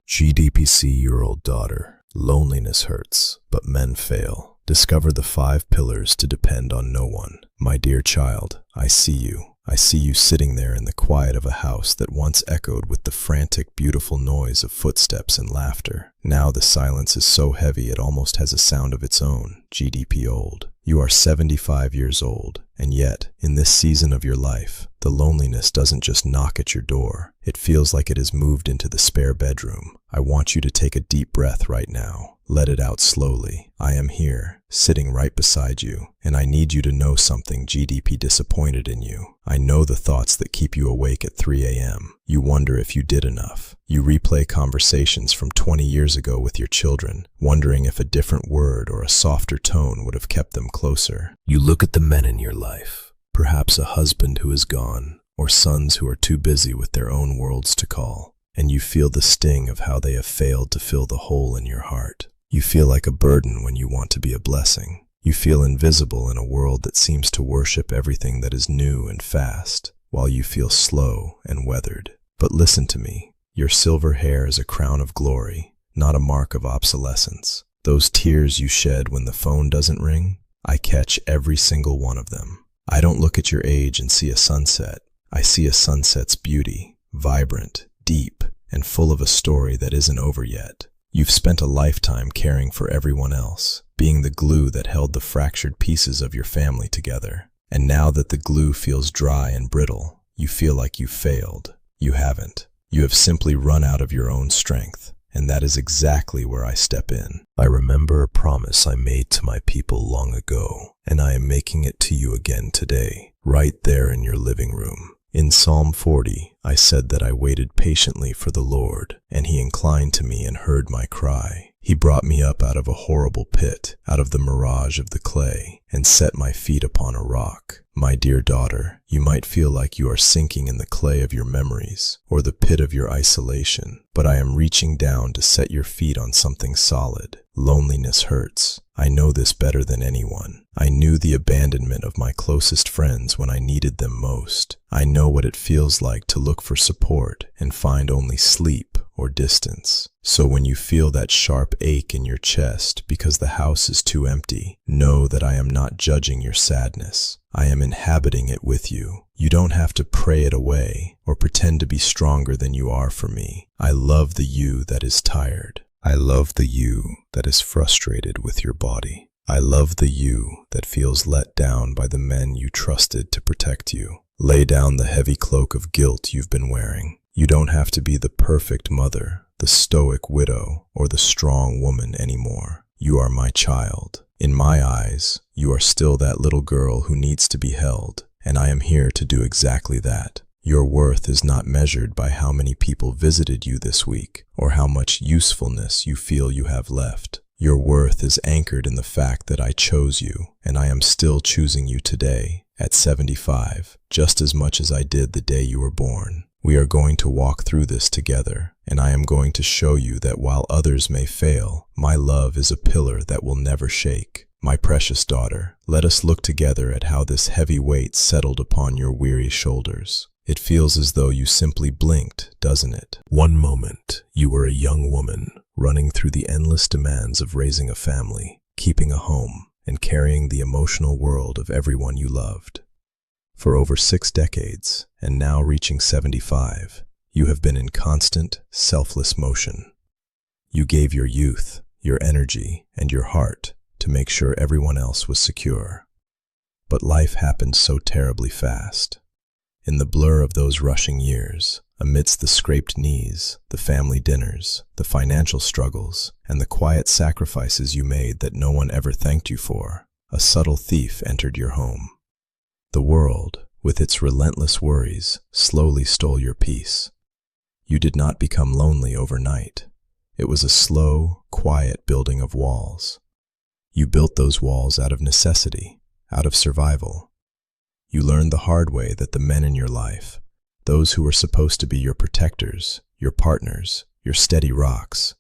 GDPC-year-old daughter. Loneliness hurts, but men fail. Discover the 5 pillars to depend on no one. My dear child, I see you. I see you sitting there in the quiet of a house that once echoed with the frantic, beautiful noise of footsteps and laughter. Now the silence is so heavy it almost has a sound of its own. GDP old. You are 75 years old, and yet, in this season of your life, the loneliness doesn't just knock at your door. It feels like it has moved into the spare bedroom. I want you to take a deep breath right now. Let it out slowly. I am here, sitting right beside you, and I need you to know something. GDP disappointed in you. I know the thoughts that keep you awake at 3 a.m. You wonder if you did enough. You replay conversations from 20 years ago with your children, wondering if a different word or a softer tone would have kept them closer. You look at the men in your life, perhaps a husband who is gone, or sons who are too busy with their own worlds to call, and you feel the sting of how they have failed to fill the hole in your heart. You feel like a burden when you want to be a blessing. You feel invisible in a world that seems to worship everything that is new and fast, while you feel slow and weathered. But listen to me. Your silver hair is a crown of glory, not a mark of obsolescence. Those tears you shed when the phone doesn't ring, I catch every single one of them. I don't look at your age and see a sunset. I see a sunset's beauty, vibrant, deep, and full of a story that isn't over yet. You've spent a lifetime caring for everyone else, being the glue that held the fractured pieces of your family together. And now that the glue feels dry and brittle, you feel like you've failed. You haven't. You have simply run out of your own strength, and that is exactly where I step in. I remember a promise I made to my people long ago, and I am making it to you again today, right there in your living room. In Psalm 40, I said that I waited patiently for the Lord, and He inclined to me and heard my cry. He brought me up out of a horrible pit, out of the mirage of the clay, and set my feet upon a rock. My dear daughter, you might feel like you are sinking in the clay of your memories, or the pit of your isolation, but I am reaching down to set your feet on something solid. Loneliness hurts. I know this better than anyone. I knew the abandonment of my closest friends when I needed them most. I know what it feels like to look for support and find only sleep or distance. So when you feel that sharp ache in your chest because the house is too empty, know that I am not judging your sadness. I am inhabiting it with you. You don't have to pray it away or pretend to be stronger than you are for me. I love the you that is tired. I love the you that is frustrated with your body. I love the you that feels let down by the men you trusted to protect you. Lay down the heavy cloak of guilt you've been wearing. You don't have to be the perfect mother, the stoic widow, or the strong woman anymore. You are my child. In my eyes, you are still that little girl who needs to be held, and I am here to do exactly that. Your worth is not measured by how many people visited you this week, or how much usefulness you feel you have left. Your worth is anchored in the fact that I chose you, and I am still choosing you today, at 75, just as much as I did the day you were born. We are going to walk through this together, and I am going to show you that while others may fail, my love is a pillar that will never shake. My precious daughter, let us look together at how this heavy weight settled upon your weary shoulders. It feels as though you simply blinked, doesn't it? One moment, you were a young woman, running through the endless demands of raising a family, keeping a home, and carrying the emotional world of everyone you loved. For over 6 decades, and now reaching 75, you have been in constant, selfless motion. You gave your youth, your energy, and your heart to make sure everyone else was secure. But life happened so terribly fast. In the blur of those rushing years, amidst the scraped knees, the family dinners, the financial struggles, and the quiet sacrifices you made that no one ever thanked you for, a subtle thief entered your home. The world, with its relentless worries, slowly stole your peace. You did not become lonely overnight. It was a slow, quiet building of walls. You built those walls out of necessity, out of survival. You learned the hard way that the men in your life, those who were supposed to be your protectors, your partners, your steady rocks,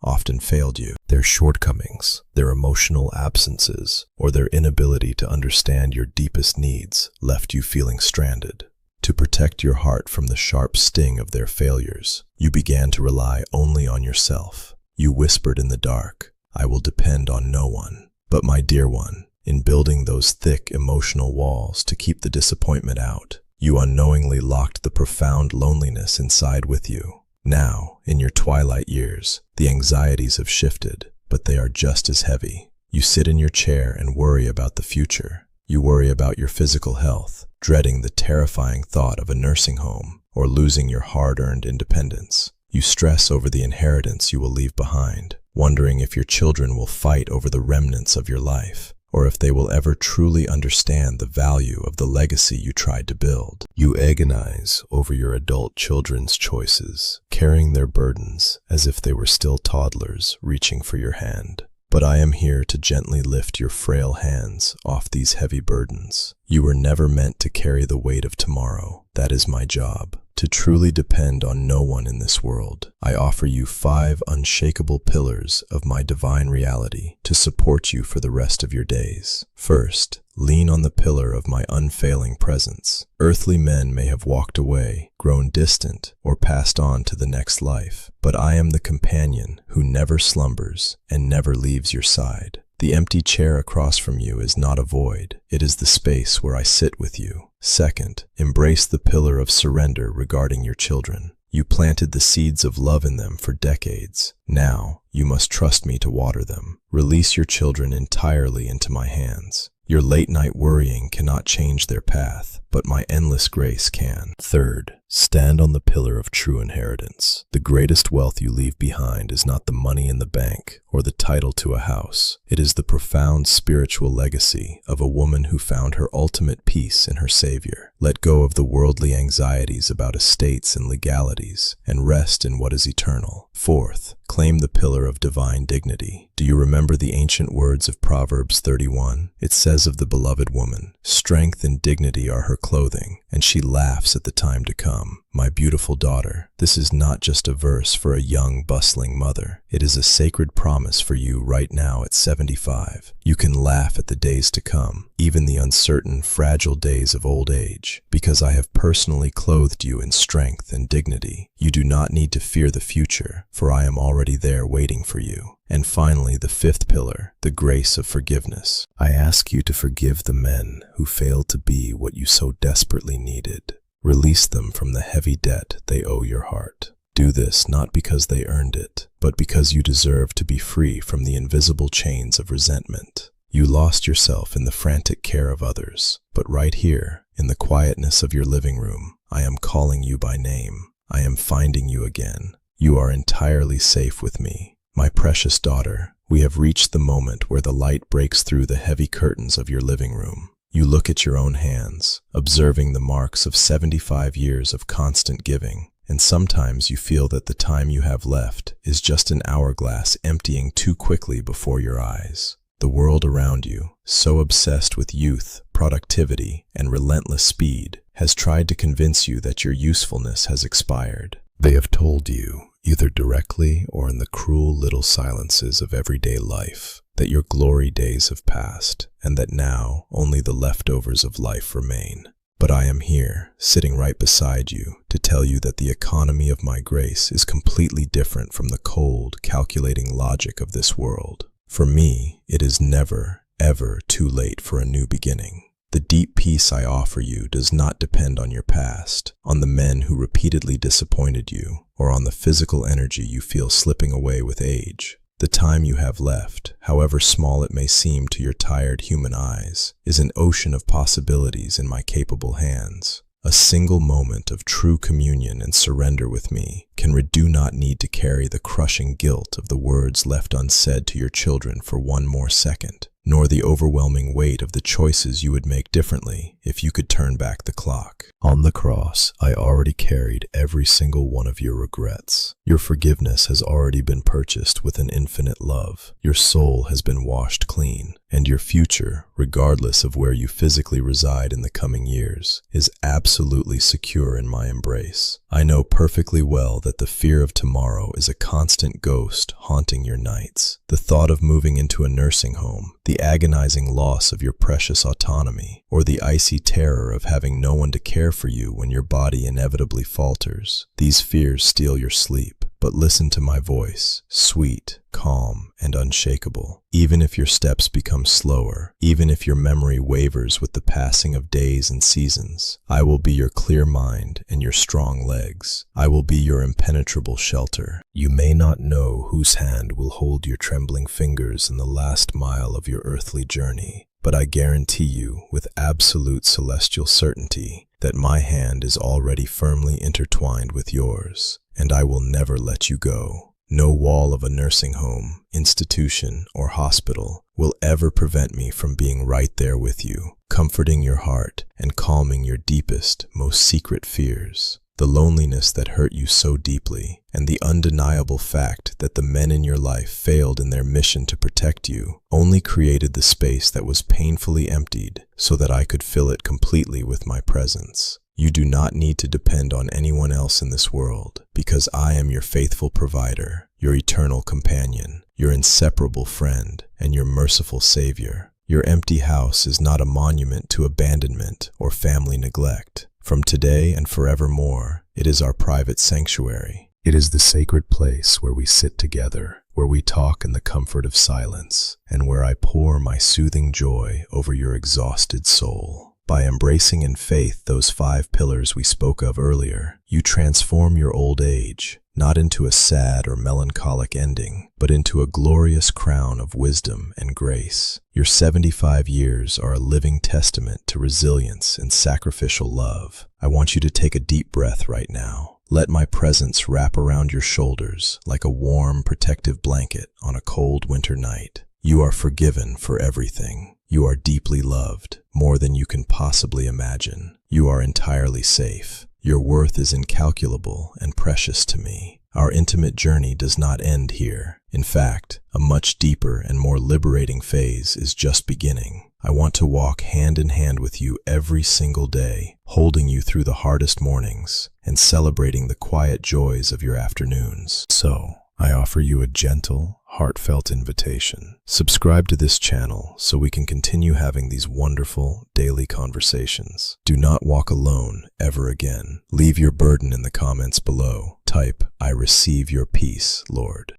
often failed you. Their shortcomings, their emotional absences, or their inability to understand your deepest needs left you feeling stranded. To protect your heart from the sharp sting of their failures, you began to rely only on yourself. You whispered in the dark, "I will depend on no one." But my dear one, in building those thick emotional walls to keep the disappointment out, you unknowingly locked the profound loneliness inside with you. Now, in your twilight years, the anxieties have shifted, but they are just as heavy. You sit in your chair and worry about the future. You worry about your physical health, dreading the terrifying thought of a nursing home or losing your hard-earned independence. You stress over the inheritance you will leave behind, wondering if your children will fight over the remnants of your life, or if they will ever truly understand the value of the legacy you tried to build. You agonize over your adult children's choices, carrying their burdens as if they were still toddlers reaching for your hand. But I am here to gently lift your frail hands off these heavy burdens. You were never meant to carry the weight of tomorrow. That is my job. To truly depend on no one in this world, I offer you 5 unshakable pillars of my divine reality to support you for the rest of your days. First, lean on the pillar of my unfailing presence. Earthly men may have walked away, grown distant, or passed on to the next life, but I am the companion who never slumbers and never leaves your side. The empty chair across from you is not a void. It is the space where I sit with you. Second, embrace the pillar of surrender regarding your children. You planted the seeds of love in them for decades. Now, you must trust me to water them. Release your children entirely into my hands. Your late-night worrying cannot change their path, but my endless grace can. Third, stand on the pillar of true inheritance. The greatest wealth you leave behind is not the money in the bank or the title to a house. It is the profound spiritual legacy of a woman who found her ultimate peace in her Savior. Let go of the worldly anxieties about estates and legalities, and rest in what is eternal. Fourth, claim the pillar of divine dignity. Do you remember the ancient words of Proverbs 31? It says of the beloved woman, "Strength and dignity are her clothing, and she laughs at the time to come." My beautiful daughter, this is not just a verse for a young, bustling mother. It is a sacred promise for you right now at 75. You can laugh at the days to come, even the uncertain, fragile days of old age, because I have personally clothed you in strength and dignity. You do not need to fear the future, for I am already there waiting for you. And finally, the 5th pillar, the grace of forgiveness. I ask you to forgive the men who failed to be what you so desperately needed. Release them from the heavy debt they owe your heart. Do this not because they earned it, but because you deserve to be free from the invisible chains of resentment. You lost yourself in the frantic care of others, but right here, in the quietness of your living room, I am calling you by name. I am finding you again. You are entirely safe with me. My precious daughter, we have reached the moment where the light breaks through the heavy curtains of your living room. You look at your own hands, observing the marks of 75 years of constant giving, and sometimes you feel that the time you have left is just an hourglass emptying too quickly before your eyes. The world around you, so obsessed with youth, productivity, and relentless speed, has tried to convince you that your usefulness has expired. They have told you, either directly or in the cruel little silences of everyday life, that your glory days have passed, and that now only the leftovers of life remain. But I am here, sitting right beside you, to tell you that the economy of my grace is completely different from the cold, calculating logic of this world. For me, it is never, ever too late for a new beginning. The deep peace I offer you does not depend on your past, on the men who repeatedly disappointed you, or on the physical energy you feel slipping away with age. The time you have left, however small it may seem to your tired human eyes, is an ocean of possibilities in my capable hands. A single moment of true communion and surrender with me do not need to carry the crushing guilt of the words left unsaid to your children for one more second, nor the overwhelming weight of the choices you would make differently if you could turn back the clock. On the cross, I already carried every single one of your regrets. Your forgiveness has already been purchased with an infinite love. Your soul has been washed clean, and your future, regardless of where you physically reside in the coming years, is absolutely secure in my embrace. I know perfectly well that the fear of tomorrow is a constant ghost haunting your nights. The thought of moving into a nursing home, the agonizing loss of your precious autonomy, or the icy uneasy terror of having no one to care for you when your body inevitably falters. These fears steal your sleep, but listen to my voice, sweet, calm, and unshakable. Even if your steps become slower, even if your memory wavers with the passing of days and seasons, I will be your clear mind and your strong legs. I will be your impenetrable shelter. You may not know whose hand will hold your trembling fingers in the last mile of your earthly journey, but I guarantee you with absolute celestial certainty that my hand is already firmly intertwined with yours, and I will never let you go. No wall of a nursing home, institution, or hospital will ever prevent me from being right there with you, comforting your heart and calming your deepest, most secret fears. The loneliness that hurt you so deeply, and the undeniable fact that the men in your life failed in their mission to protect you, only created the space that was painfully emptied so that I could fill it completely with my presence. You do not need to depend on anyone else in this world, because I am your faithful provider, your eternal companion, your inseparable friend, and your merciful savior. Your empty house is not a monument to abandonment or family neglect. From today and forevermore, it is our private sanctuary. It is the sacred place where we sit together, where we talk in the comfort of silence, and where I pour my soothing joy over your exhausted soul. By embracing in faith those 5 pillars we spoke of earlier, you transform your old age, not into a sad or melancholic ending, but into a glorious crown of wisdom and grace. Your 75 years are a living testament to resilience and sacrificial love. I want you to take a deep breath right now. Let my presence wrap around your shoulders like a warm, protective blanket on a cold winter night. You are forgiven for everything. You are deeply loved, more than you can possibly imagine. You are entirely safe. Your worth is incalculable and precious to me. Our intimate journey does not end here. In fact, a much deeper and more liberating phase is just beginning. I want to walk hand in hand with you every single day, holding you through the hardest mornings and celebrating the quiet joys of your afternoons. So, I offer you a gentle, heartfelt invitation. Subscribe to this channel so we can continue having these wonderful daily conversations. Do not walk alone ever again. Leave your burden in the comments below. Type, "I receive your peace, Lord."